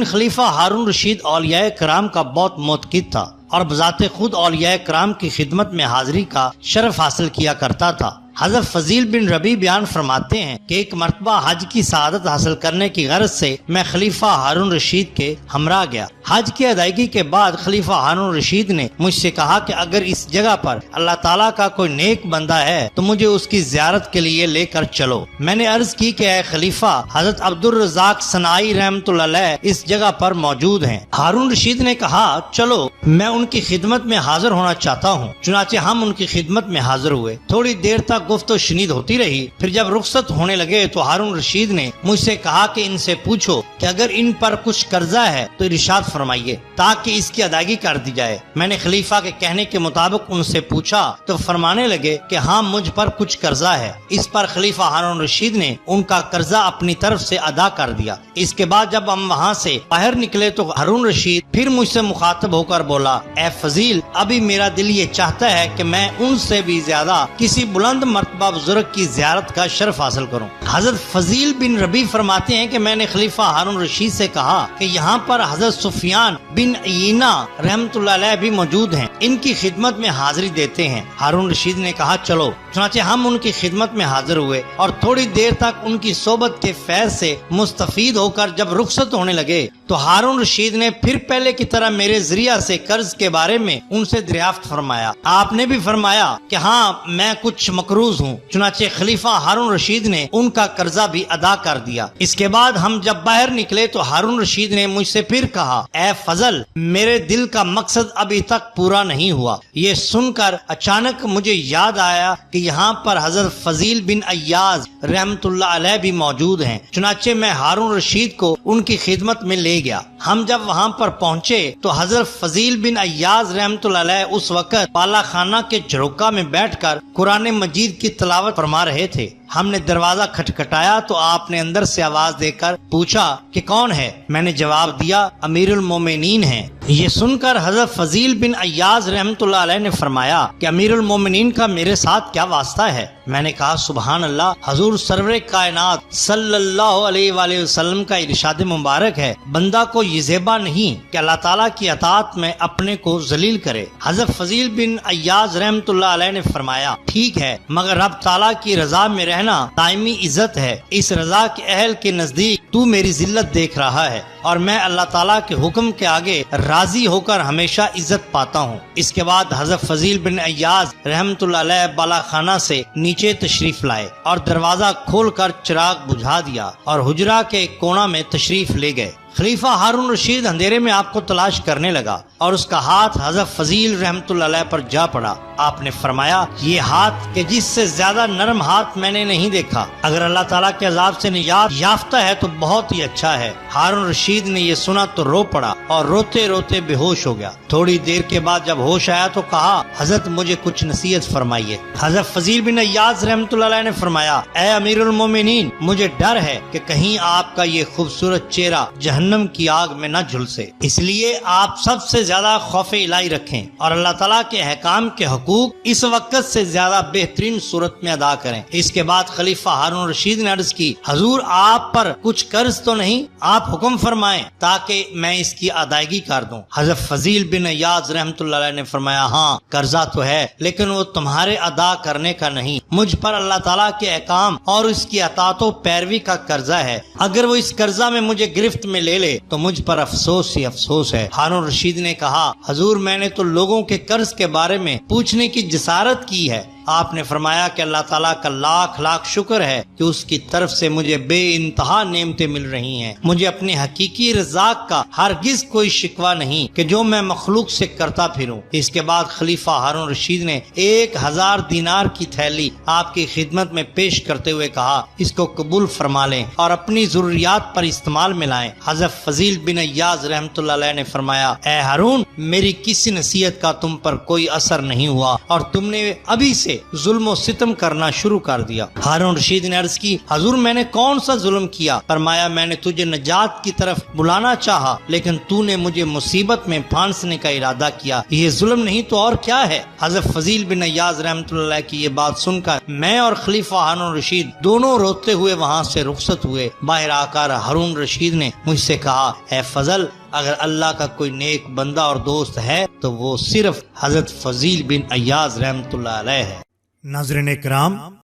لیکن خلیفہ ہارون رشید اولیاء کرام کا بہت معتقد تھا اور بذات خود اولیاء کرام کی خدمت میں حاضری کا شرف حاصل کیا کرتا تھا۔ حضرت فضیل بن ربیع بیان فرماتے ہیں کہ ایک مرتبہ حج کی سعادت حاصل کرنے کی غرض سے میں خلیفہ ہارون رشید کے ہمراہ گیا۔ حج کی ادائیگی کے بعد خلیفہ ہارون رشید نے مجھ سے کہا کہ اگر اس جگہ پر اللہ تعالیٰ کا کوئی نیک بندہ ہے تو مجھے اس کی زیارت کے لیے لے کر چلو۔ میں نے عرض کی کہ اے خلیفہ، حضرت عبد الرزاق صنعانی رحمۃ اللہ علیہ اس جگہ پر موجود ہیں۔ ہارون رشید نے کہا چلو، میں ان کی خدمت میں حاضر ہونا چاہتا ہوں۔ چنانچہ ہم ان کی خدمت میں حاضر ہوئے۔ تھوڑی دیر تک گفت و شنید ہوتی رہی۔ پھر جب رخصت ہونے لگے تو ہارون رشید نے مجھ سے کہا کہ ان سے پوچھو کہ اگر ان پر کچھ قرضہ ہے تو ارشاد فرمائیے تاکہ اس کی ادائیگی کر دی جائے۔ میں نے خلیفہ کے کہنے کے مطابق ان سے پوچھا تو فرمانے لگے کہ ہاں مجھ پر کچھ قرضہ ہے۔ اس پر خلیفہ ہارون رشید نے ان کا قرضہ اپنی طرف سے ادا کر دیا۔ اس کے بعد جب ہم وہاں سے باہر نکلے تو ہارون رشید پھر مجھ سے مخاطب ہو کر بولا، اے فضیل، ابھی میرا دل یہ چاہتا ہے کہ میں ان سے بھی زیادہ کسی بلند مرتبہ بزرگ کی زیارت کا شرف حاصل کروں۔ حضرت فضیل بن ربیع فرماتے ہیں کہ میں نے خلیفہ ہارون رشید سے کہا کہ یہاں پر حضرت سفیان بن عیینہ رحمۃ اللہ علیہ بھی موجود ہیں، ان کی خدمت میں حاضری دیتے ہیں۔ ہارون رشید نے کہا چلو۔ چنانچہ ہم ان کی خدمت میں حاضر ہوئے اور تھوڑی دیر تک ان کی صحبت کے فیض سے مستفید ہو کر جب رخصت ہونے لگے تو ہارون رشید نے پھر پہلے کی طرح میرے ذریعہ سے قرض کے بارے میں ان سے دریافت فرمایا۔ آپ نے بھی فرمایا کہ ہاں میں کچھ مقروض ہوں۔ چنانچہ خلیفہ ہارون رشید نے ان کا قرضہ بھی ادا کر دیا۔ اس کے بعد ہم جب باہر نکلے تو ہارون رشید نے مجھ سے پھر کہا، اے فضل، میرے دل کا مقصد ابھی تک پورا نہیں ہوا۔ یہ سن کر اچانک مجھے یاد آیا کہ یہاں پر حضرت فضیل بن عیاض رحمۃ اللہ علیہ بھی موجود ہیں۔ چنانچہ میں ہارون رشید کو ان کی خدمت میں لے گیا۔ ہم جب وہاں پر پہنچے تو حضرت فضیل بن عیاض رحمۃ اللہ علیہ اس وقت بالا خانہ کے جھروکا میں بیٹھ کر قرآن مجید کی تلاوت فرما رہے تھے۔ ہم نے دروازہ کھٹکھٹایا تو آپ نے اندر سے آواز دے کر پوچھا کہ کون ہے؟ میں نے جواب دیا امیر المومنین ہیں۔ یہ سن کر حضرت فضیل بن عیاض رحمۃ اللہ علیہ نے فرمایا کہ امیر المومنین کا میرے ساتھ کیا واسطہ ہے؟ میں نے کہا سبحان اللہ، حضور سرور کائنات صلی اللہ علیہ وآلہ وسلم کا ارشاد مبارک ہے، بندہ کو یہ زیبا نہیں کہ اللہ تعالیٰ کی اطاعت میں اپنے کو ذلیل کرے۔ حضرت فضیل بن عیاض رحمۃ اللہ علیہ نے فرمایا ٹھیک ہے، مگر رب تعالیٰ کی رضا میں رہنا دائمی عزت ہے۔ اس رضا کے اہل کے نزدیک تو میری ذلت دیکھ رہا ہے اور میں اللہ تعالیٰ کے حکم کے آگے راضی ہو کر ہمیشہ عزت پاتا ہوں۔ اس کے بعد حضرت فضیل بن عیاض رحمۃ اللہ علیہ بالا خانہ سے نیچے تشریف لائے اور دروازہ کھول کر چراغ بجھا دیا اور حجرہ کے کونا میں تشریف لے گئے۔ خلیفہ ہارون رشید اندھیرے میں آپ کو تلاش کرنے لگا اور اس کا ہاتھ حضرت فضیل رحمۃ اللہ علیہ پر جا پڑا۔ آپ نے فرمایا یہ ہاتھ کہ جس سے زیادہ نرم ہاتھ میں نے نہیں دیکھا، اگر اللہ تعالیٰ کے عذاب سے نجات یافتہ ہے تو بہت ہی اچھا ہے۔ ہارون رشید نے یہ سنا تو رو پڑا اور روتے روتے بے ہوش ہو گیا۔ تھوڑی دیر کے بعد جب ہوش آیا تو کہا حضرت مجھے کچھ نصیحت فرمائیے۔ حضرت فضیل بن عیاض رحمۃ اللہ علیہ نے فرمایا اے امیر المومنین، مجھے ڈر ہے کہ کہیں آپ کا یہ خوبصورت چہرہ جہنم کی آگ میں نہ جھلسے، اس لیے آپ سب سے زیادہ خوف الہی رکھیں اور اللہ تعالیٰ کے احکام کے حقوق اس وقت سے زیادہ بہترین صورت میں ادا کریں۔ اس کے بعد خلیفہ ہارون رشید نے عرض کی حضور آپ پر کچھ قرض تو نہیں؟ آپ حکم فرمائیں تاکہ میں اس کی ادائیگی کر دوں۔ حضرت فضیل بن عیاض رحمۃ اللہ علیہ نے فرمایا ہاں قرضہ تو ہے، لیکن وہ تمہارے ادا کرنے کا نہیں، مجھ پر اللہ تعالیٰ کے احکام اور اس کی اطاعت و پیروی کا قرضہ ہے۔ اگر وہ اس قرضہ میں مجھے گرفت میں لے لے تو مجھ پر افسوس ہی افسوس ہے۔ ہارون رشید نے کہا حضور میں نے تو لوگوں کے قرض کے بارے میں پوچھنے کی جسارت کی ہے۔ آپ نے فرمایا کہ اللہ تعالیٰ کا لاکھ لاکھ شکر ہے کہ اس کی طرف سے مجھے بے انتہا نعمتیں مل رہی ہیں۔ مجھے اپنے حقیقی رزاق کا ہرگز کوئی شکوہ نہیں کہ جو میں مخلوق سے کرتا پھروں۔ اس کے بعد خلیفہ ہارون رشید نے 1000 دینار کی تھیلی آپ کی خدمت میں پیش کرتے ہوئے کہا اس کو قبول فرما لیں اور اپنی ضروریات پر استعمال میں لائیں۔ حضرت فضیل بن عیاض رحمۃ اللہ علیہ نے فرمایا اے ہارون، میری کسی نصیحت کا تم پر کوئی اثر نہیں ہوا اور تم نے ابھی سے سے ظلم و ستم کرنا شروع کر دیا۔ ہارون رشید نے عرض کی، حضور میں نے کون سا ظلم کیا؟ فرمایا، میں نے تجھے نجات کی طرف بلانا چاہا لیکن تو نے مجھے مصیبت میں پھانسنے کا ارادہ کیا، یہ ظلم نہیں تو اور کیا ہے؟ حضرت فضیل بن ایاز رحمۃ اللہ علیہ کی یہ بات سن کر میں اور خلیفہ ہارون رشید دونوں روتے ہوئے وہاں سے رخصت ہوئے۔ باہر آ کر ہارون رشید نے مجھ سے کہا، اے فضل، اگر اللہ کا کوئی نیک بندہ اور دوست ہے تو وہ صرف حضرت فضیل بن ایاز رحمۃ اللہ علیہ ہے۔ ناظرین کرام،